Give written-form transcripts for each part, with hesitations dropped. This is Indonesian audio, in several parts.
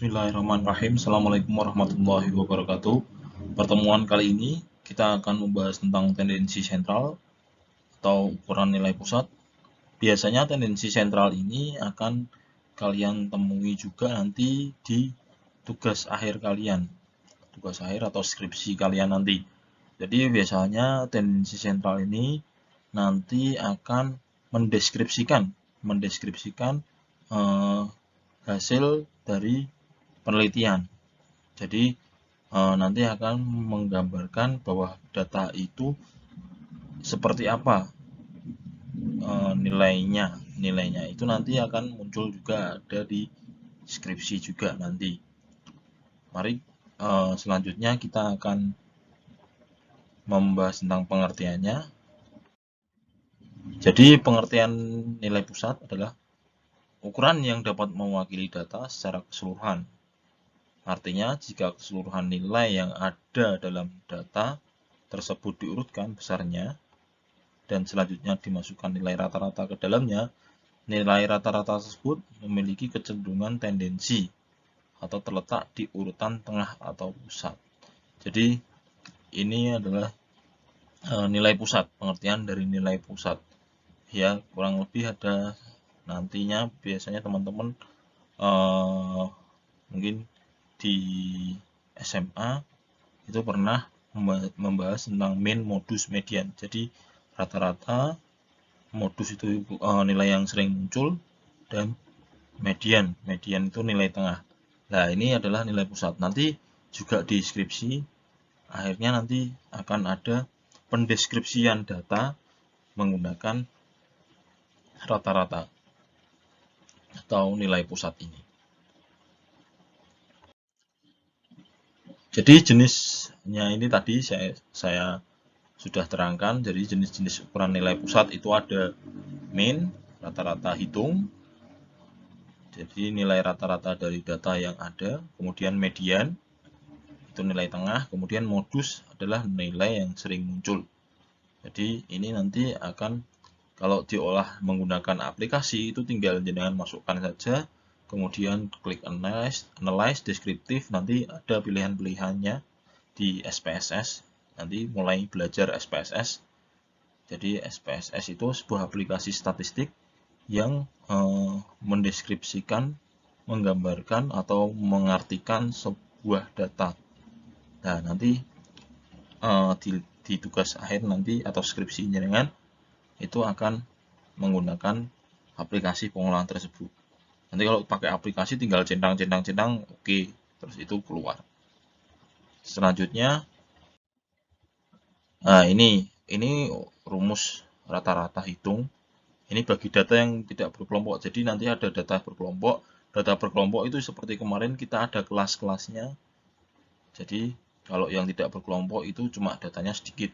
Bismillahirrahmanirrahim. Assalamualaikum warahmatullahi wabarakatuh. Pertemuan kali ini kita akan membahas tentang tendensi sentral atau ukuran nilai pusat. Biasanya tendensi sentral ini akan kalian temui juga nanti di tugas akhir kalian, tugas akhir atau skripsi kalian nanti. Jadi biasanya tendensi sentral ini nanti akan mendeskripsikan hasil dari penelitian. Jadi nanti akan menggambarkan bahwa data itu seperti apa nilainya itu nanti akan muncul juga ada di skripsi juga nanti. Mari selanjutnya kita akan membahas tentang pengertiannya. Jadi pengertian nilai pusat adalah ukuran yang dapat mewakili data secara keseluruhan. Artinya, jika keseluruhan nilai yang ada dalam data tersebut diurutkan besarnya, dan selanjutnya dimasukkan nilai rata-rata ke dalamnya, nilai rata-rata tersebut memiliki kecenderungan tendensi atau terletak di urutan tengah atau pusat. Jadi, ini adalah nilai pusat, pengertian dari nilai pusat. Ya, kurang lebih ada nantinya biasanya teman-teman mungkin di SMA itu pernah membahas tentang mean, modus, median. Jadi rata-rata, modus itu nilai yang sering muncul, dan median itu nilai tengah. Nah, ini adalah nilai pusat. Nanti juga di skripsi akhirnya nanti akan ada pendeskripsian data menggunakan rata-rata atau nilai pusat ini. Jadi jenisnya ini tadi saya sudah terangkan. Jadi jenis-jenis ukuran nilai pusat itu ada mean, rata-rata hitung, jadi nilai rata-rata dari data yang ada, kemudian median, itu nilai tengah, kemudian modus adalah nilai yang sering muncul. Jadi ini nanti akan kalau diolah menggunakan aplikasi itu tinggal jenengan masukkan saja, kemudian klik analyze, deskriptif, nanti ada pilihan-pilihannya di SPSS, nanti mulai belajar SPSS. Jadi SPSS itu sebuah aplikasi statistik yang mendeskripsikan, menggambarkan atau mengartikan sebuah data. Nah, nanti di tugas akhir nanti atau skripsi jenengan itu akan menggunakan aplikasi pengolahan tersebut. Nanti kalau pakai aplikasi tinggal centang, oke, terus itu keluar. Selanjutnya, nah ini rumus rata-rata hitung. Ini bagi data yang tidak berkelompok. Jadi nanti ada data berkelompok. Data berkelompok itu seperti kemarin kita ada kelas-kelasnya. Jadi kalau yang tidak berkelompok itu cuma datanya sedikit.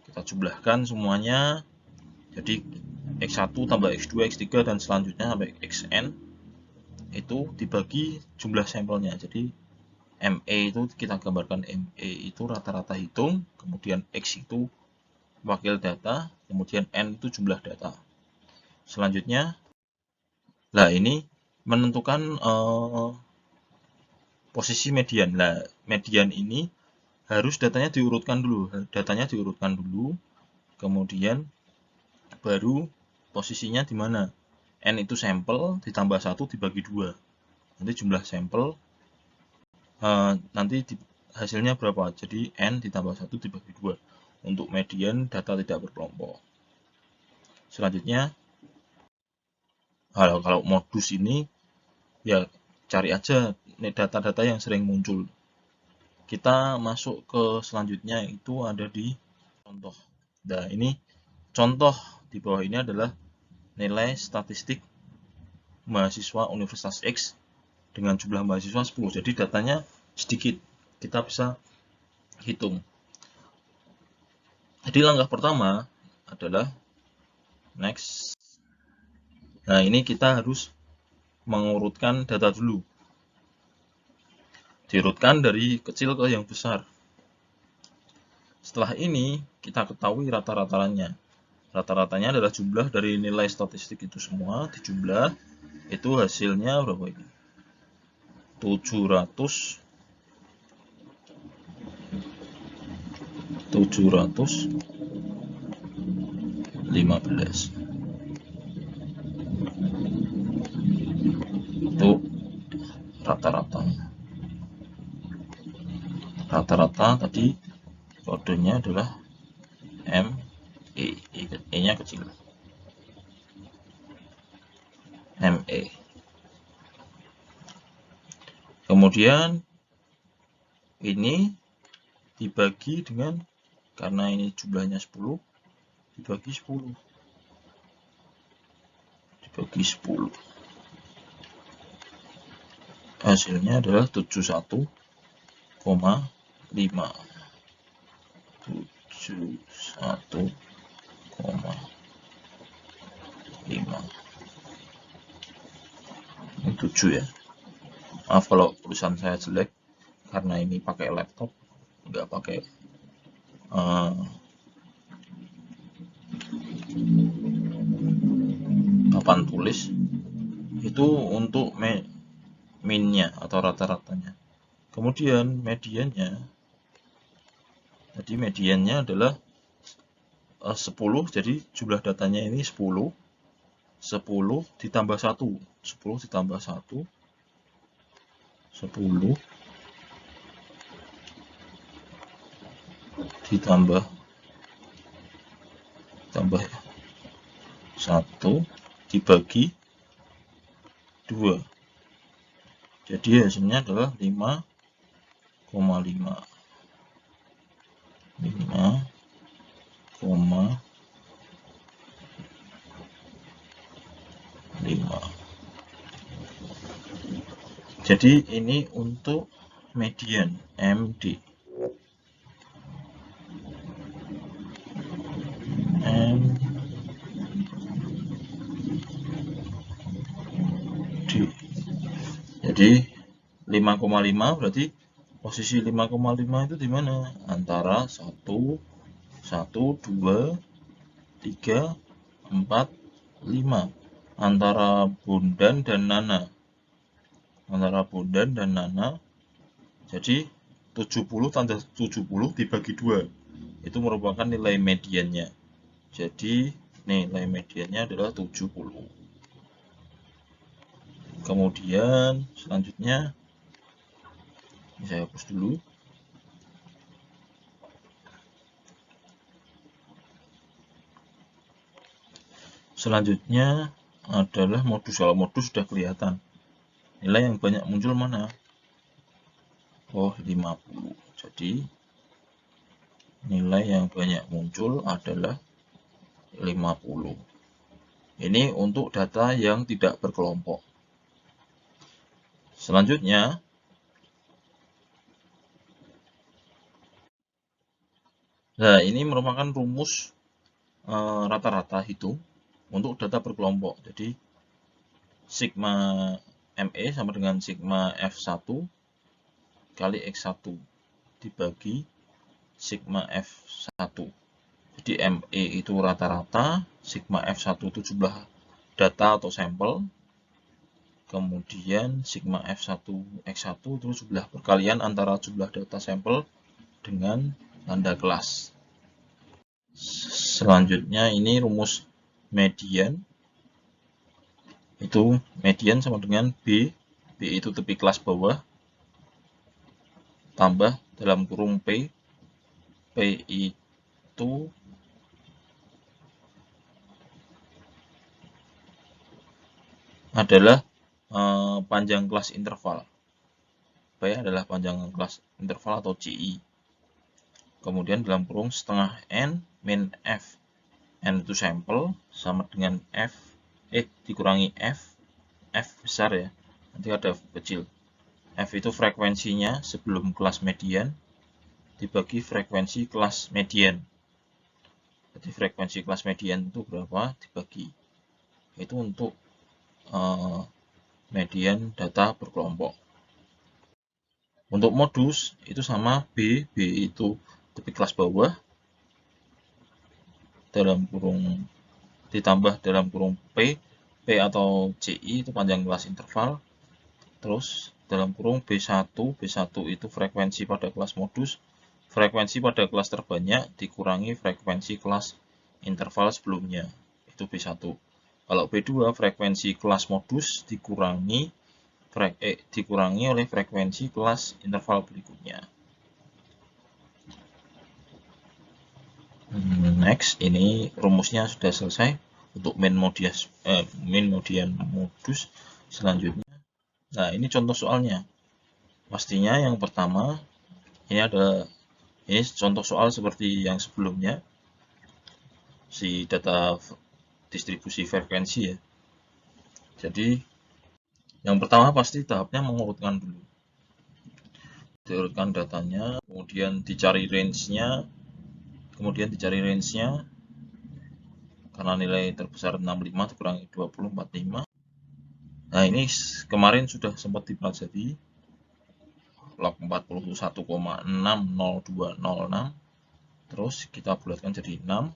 Kita jumlahkan semuanya. Jadi X1 tambah X2, X3 dan selanjutnya sampai Xn itu dibagi jumlah sampelnya. Jadi ME itu kita gambarkan ME itu rata-rata hitung, kemudian X itu wakil data, kemudian N itu jumlah data. Selanjutnya, nah ini menentukan posisi median. Nah, median ini harus datanya diurutkan dulu, kemudian baru posisinya di mana. N itu sampel ditambah 1 dibagi 2. Nanti jumlah sampel nanti hasilnya berapa? Jadi N ditambah 1 dibagi 2 untuk median data tidak berkelompok. Selanjutnya, kalau modus ini ya cari aja data-data yang sering muncul. Kita masuk ke selanjutnya itu ada di contoh. Nah, ini contoh di bawah ini adalah nilai statistik mahasiswa Universitas X dengan jumlah mahasiswa 10. Jadi datanya sedikit. Kita bisa hitung. Jadi langkah pertama adalah next. Nah, ini kita harus mengurutkan data dulu. Diurutkan dari kecil ke yang besar. Setelah ini kita ketahui rata-ratanya. Rata-ratanya adalah jumlah dari nilai statistik itu semua dijumlah, itu hasilnya berapa ini? 715 itu rata-rata tadi kodenya adalah ME, E-nya kecil, ME. Kemudian ini dibagi dengan, karena ini jumlahnya 10, dibagi 10. Hasilnya adalah 71,5. 71,5. Ini 7 ya. Maaf kalau tulisan saya jelek, karena ini pakai laptop, nggak pakai papan tulis. Itu untuk minnya atau rata-ratanya. Kemudian mediannya, tadi mediannya adalah 10, jadi jumlah datanya ini 10 ditambah 1, 10 ditambah 1, 10 ditambah 1 dibagi 2. Jadi hasilnya adalah 5,5. Jadi ini untuk median MD. Jadi 5,5 berarti posisi 5,5 itu di mana? Antara 1, 2, 3, 4, 5. Antara Bondan dan Nana. Jadi 70 tambah 70 dibagi 2. Itu merupakan nilai mediannya. Jadi nilai mediannya adalah 70. Kemudian selanjutnya, saya hapus dulu. Selanjutnya adalah modus. Kalau modus sudah kelihatan. Nilai yang banyak muncul mana? Oh, 50. Jadi nilai yang banyak muncul adalah 50. Ini untuk data yang tidak berkelompok. Selanjutnya, nah ini merupakan rumus rata-rata hitung untuk data berkelompok. Jadi sigma ME sama dengan sigma F1 kali X1 dibagi sigma F1. Jadi ME itu rata-rata, sigma F1 itu jumlah data atau sampel, kemudian sigma F1 X1 itu jumlah perkalian antara jumlah data sampel dengan tanda kelas. Selanjutnya ini rumus median. Itu median sama dengan B. B itu tepi kelas bawah tambah dalam kurung P. P itu adalah panjang kelas interval. P adalah panjang kelas interval atau CI. Kemudian dalam kurung setengah N min F. N itu sampel sama dengan F dikurangi F. F besar ya. Nanti ada F kecil. F itu frekuensinya sebelum kelas median dibagi frekuensi kelas median. Jadi frekuensi kelas median itu berapa dibagi. Itu untuk median data berkelompok. Untuk modus itu sama B. B itu tepi kelas bawah dalam kurung ditambah dalam kurung P. P atau CI itu panjang kelas interval. Terus dalam kurung B1. B1 itu frekuensi pada kelas modus, frekuensi pada kelas terbanyak dikurangi frekuensi kelas interval sebelumnya, itu B1. Kalau B2 frekuensi kelas modus dikurangi oleh frekuensi kelas interval berikutnya. Next, ini rumusnya sudah selesai untuk main modian modus. Selanjutnya, nah ini contoh soalnya. Pastinya yang pertama ini contoh soal seperti yang sebelumnya, si data distribusi frekuensi ya. Jadi yang pertama pasti tahapnya mengurutkan dulu, diurutkan datanya, kemudian dicari range-nya, karena nilai terbesar 65 dikurangi 20, 45. Nah ini kemarin sudah sempat dipelajari, log 41,60206, terus kita bulatkan jadi 6,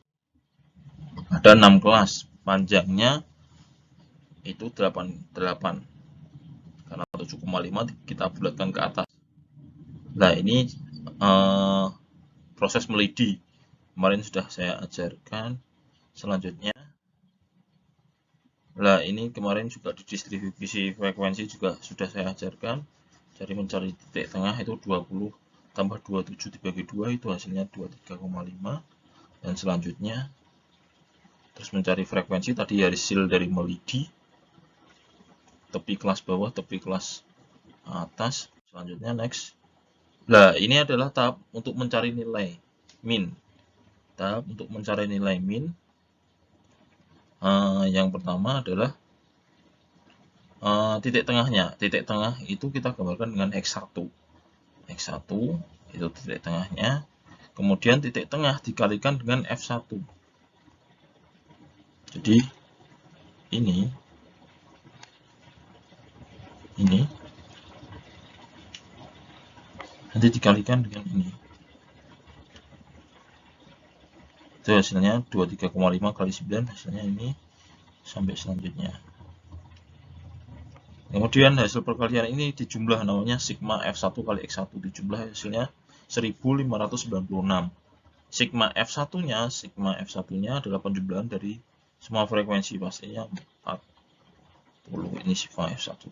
ada 6 kelas, panjangnya itu 88, karena 7,5 kita bulatkan ke atas. Nah ini proses melidi, kemarin sudah saya ajarkan. Selanjutnya, nah ini kemarin juga di distribusi frekuensi juga sudah saya ajarkan. Jadi mencari titik tengah itu 20 tambah 27 dibagi 2 itu hasilnya 23,5. Dan selanjutnya terus mencari frekuensi tadi hasil dari melidi, tepi kelas bawah, tepi kelas atas. Selanjutnya next. Nah ini adalah tahap untuk mencari nilai min. Tahap untuk mencari nilai min, yang pertama adalah titik tengahnya. Titik tengah itu kita gambarkan dengan X1. X1 itu titik tengahnya. Kemudian titik tengah dikalikan dengan F1. Jadi ini nanti dikalikan dengan ini. Itu hasilnya 23,5 kali 9, hasilnya ini sampai selanjutnya. Kemudian hasil perkalian ini dijumlah, namanya sigma F1 kali X1, dijumlah hasilnya 1596. Sigma F1-nya adalah penjumlahan dari semua frekuensi, pastinya 40. Ini sigma F1.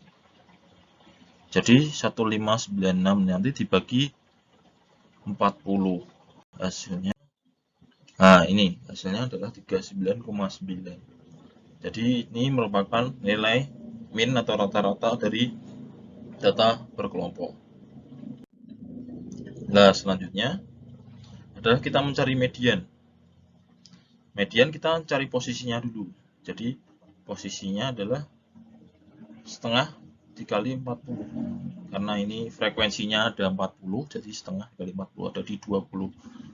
Jadi 1596 nanti dibagi 40, hasilnya. Nah, ini hasilnya adalah 39,9. Jadi ini merupakan nilai min atau rata-rata dari data berkelompok. Nah, selanjutnya adalah kita mencari median. Median kita cari posisinya dulu. Jadi posisinya adalah setengah dikali 40. Karena ini frekuensinya ada 40, jadi setengah dikali 40 ada di 20.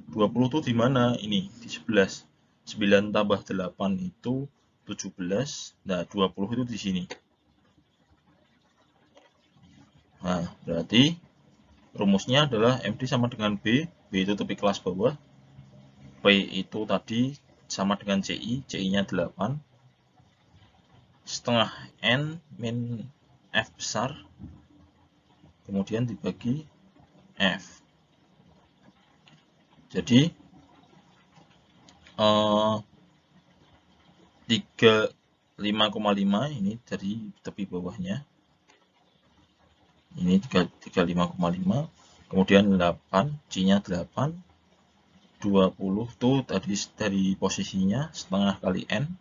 20 itu di mana? Ini di 11. 9 tambah 8 itu 17. Nah, 20 itu di sini. Nah, berarti rumusnya adalah MD sama dengan B. B itu tepi kelas bawah. P itu tadi sama dengan CI. CI-nya 8. Setengah N min F besar. Kemudian dibagi F. Jadi 35,5 ini dari tepi bawahnya. Ini 35,5. Kemudian 8, C-nya 8. 20 itu tadi dari posisinya setengah kali N.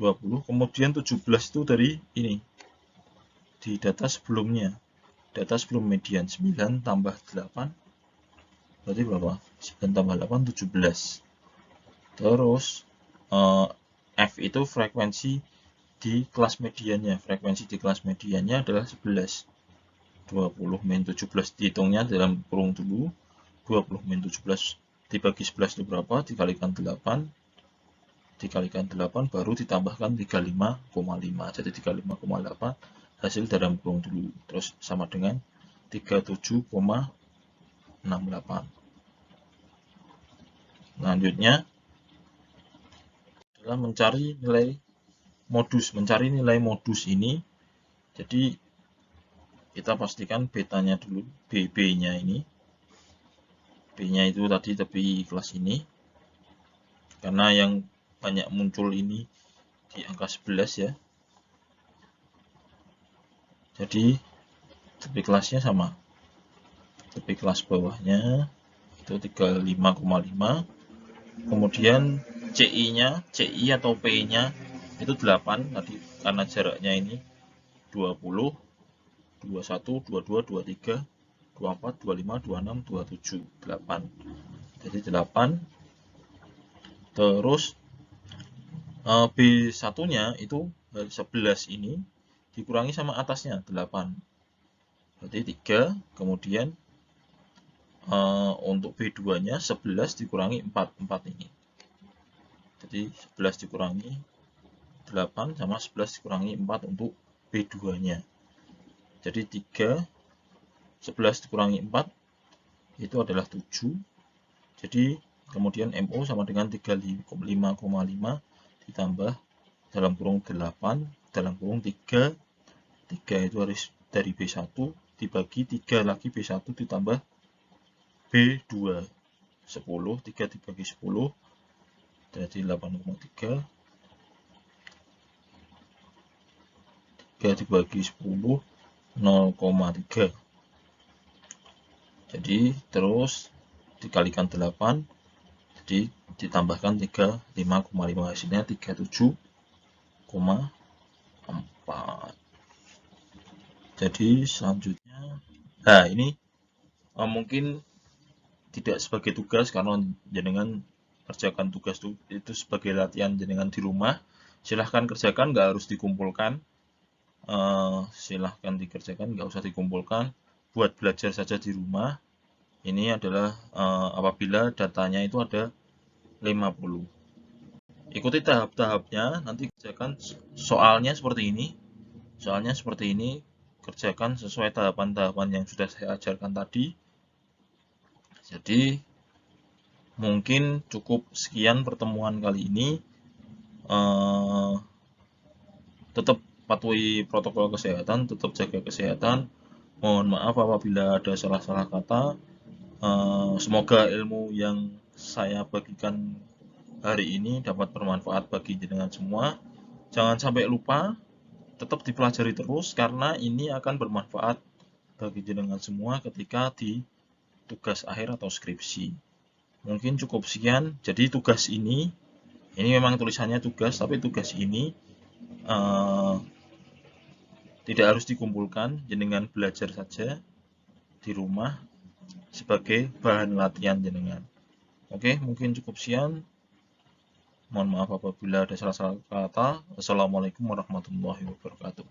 20. Kemudian 17 itu dari ini. Di data sebelumnya. Data sebelum median 9 tambah 8. Berarti berapa? 9 tambah 8, 17. Terus F itu frekuensi di kelas mediannya. Frekuensi di kelas mediannya adalah 11. 20 min 17 dihitungnya dalam kurung dulu. 20 min 17 dibagi 11 itu berapa? Dikalikan 8. Dikalikan 8 baru ditambahkan 35,5. Jadi 35,8 hasil dalam kurung dulu. Terus sama dengan 37,68. Selanjutnya adalah mencari nilai modus. Mencari nilai modus ini, jadi kita pastikan betanya dulu, B-nya ini. B-nya itu tadi tepi kelas ini. Karena yang banyak muncul ini di angka 11 ya. Jadi tepi kelasnya sama. Tepi kelas bawahnya itu 35,5. Kemudian CI-nya, CI atau P-nya itu 8 tadi karena jaraknya ini 20, 21, 22, 23, 24, 25, 26, 27, 8. Jadi 8. Terus B1-nya itu 11 ini dikurangi sama atasnya 8. Berarti 3. Kemudian untuk B2-nya 11 dikurangi 4. 4 ini. Jadi 11 dikurangi 8 sama 11 dikurangi 4 untuk B2-nya. Jadi 3, 11 dikurangi 4 itu adalah 7. Jadi kemudian MO sama dengan 35,5 ditambah dalam kurung 8 dalam kurung 3. 3 itu harus dari B1 dibagi 3 lagi B1 ditambah B2. 10, 3 dibagi 10 jadi 8,3. 3 dibagi 10 0,3. Jadi terus dikalikan 8, jadi ditambahkan 35,5, hasilnya 37,4. Jadi selanjutnya, nah ini mungkin tidak sebagai tugas karena jenengan kerjakan tugas itu sebagai latihan jenengan di rumah. Silahkan kerjakan, nggak harus dikumpulkan. Silahkan dikerjakan, nggak usah dikumpulkan. Buat belajar saja di rumah. Ini adalah apabila datanya itu ada 50. Ikuti tahap-tahapnya, nanti kerjakan soalnya seperti ini. Soalnya seperti ini, kerjakan sesuai tahapan-tahapan yang sudah saya ajarkan tadi. Jadi mungkin cukup sekian pertemuan kali ini. Tetap patuhi protokol kesehatan, tetap jaga kesehatan. Mohon maaf apabila ada salah-salah kata. Semoga ilmu yang saya bagikan hari ini dapat bermanfaat bagi jenengan semua. Jangan sampai lupa, tetap dipelajari terus karena ini akan bermanfaat bagi jenengan semua ketika di tugas akhir atau skripsi. Mungkin cukup sekian. Jadi tugas ini memang tulisannya tugas, tapi tugas ini tidak harus dikumpulkan, jenengan belajar saja di rumah sebagai bahan latihan jenengan. Oke, mungkin cukup sekian. Mohon maaf apabila ada salah-salah kata. Assalamualaikum warahmatullahi wabarakatuh.